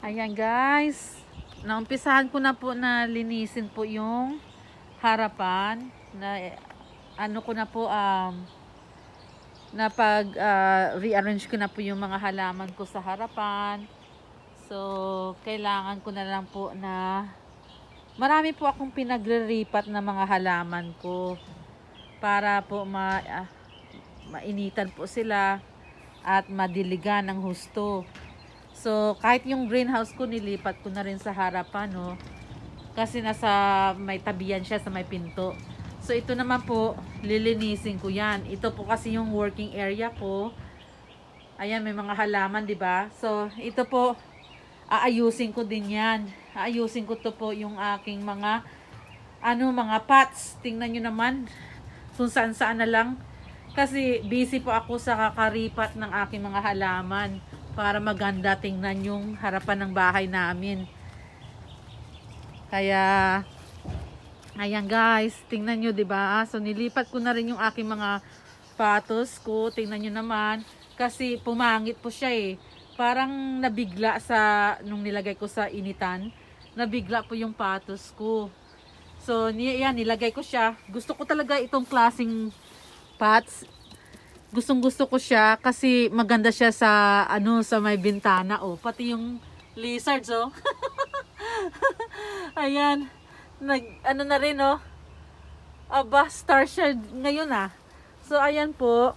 Ayan guys, naumpisahan ko na po na linisin po yung harapan na ano ko na po na pag rearrange ko na po yung mga halaman ko sa harapan. So kailangan ko na lang po na marami po akong pinagre-ripat na mga halaman ko para po mainitan po sila at madiligan ng husto. So, kahit yung greenhouse ko, nilipat ko na rin sa harapan, no? Kasi may tabihan siya sa may pinto. So, ito naman po, lilinisin ko yan. Ito po kasi yung working area ko. Ayan, may mga halaman, di ba? So, ito po, aayusin ko din yan. Aayusin ko to po yung aking mga pots. Tingnan nyo naman, kung saan-saan na lang. Kasi, busy po ako sa kakaripat ng aking mga halaman para maganda tingnan yung harapan ng bahay namin. Kaya ayan guys, tingnan nyo, 'di ba? So nilipat ko na rin yung aking mga patos ko. Tingnan nyo naman kasi pumangit po siya eh. Parang nabigla nung nilagay ko sa initan. Nabigla po yung patos ko. So yan, nilagay ko siya. Gusto ko talaga itong klaseng pots. Gustong-gusto ko siya kasi maganda siya sa sa may bintana, oh. Pati yung lizards, oh. Ayan. Na rin, oh. Aba, star siya ngayon, ah. So ayan po.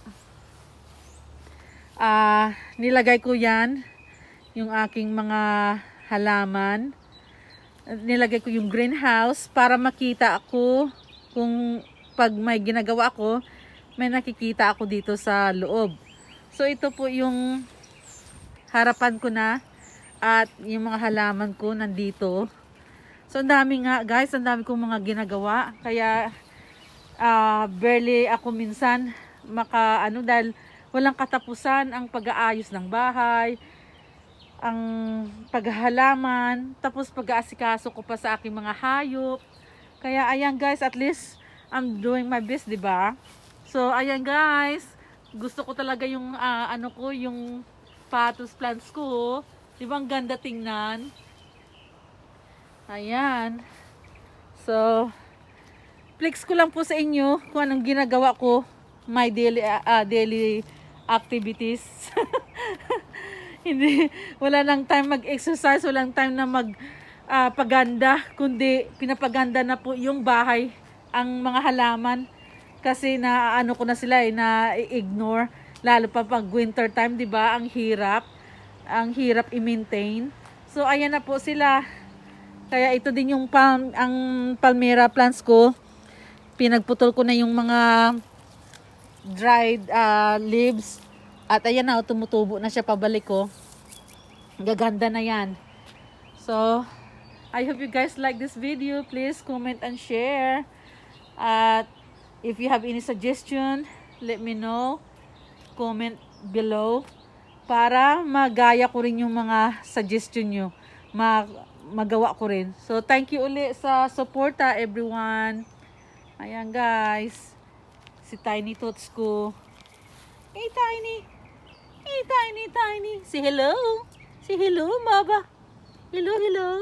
Nilagay ko 'yan yung aking mga halaman. Nilagay ko yung greenhouse para makita ako kung pag may ginagawa ako, may nakikita ako dito sa loob. So ito po yung harapan ko na at yung mga halaman ko nandito. So ang dami nga guys, ang dami kong mga ginagawa. Kaya barely ako minsan dahil walang katapusan ang pag-aayos ng bahay, ang paghahalaman, tapos pag-aasikaso ko pa sa aking mga hayop. Kaya ayan guys, at least I'm doing my best, di ba? So, ayan guys. Gusto ko talaga yung, yung patos plants ko. Di ba ang ganda tingnan? Ayan. So, flex ko lang po sa inyo kung anong ginagawa ko. My daily activities. Wala nang time mag-exercise, walang time na paganda, kundi pinapaganda na po yung bahay, ang mga halaman. Kasi ko na sila na-ignore, lalo pa pag winter time, 'di ba? Ang hirap i-maintain. So ayan na po sila. Kaya ito din yung ang palmera plants ko. Pinagputol ko na yung mga dried leaves. At ayan na, tumutubo na siya pabalik ko. Gaganda na 'yan. So I hope you guys like this video. Please comment and share. At if you have any suggestion, let me know. Comment below para magaya ko rin yung mga suggestion nyo. Magawa ko rin. So, thank you uli sa support everyone. Ayan guys. Si Tiny Tots ko. Hey Tiny. Hey Tiny. Say hello. Say hello, Maba. Hello.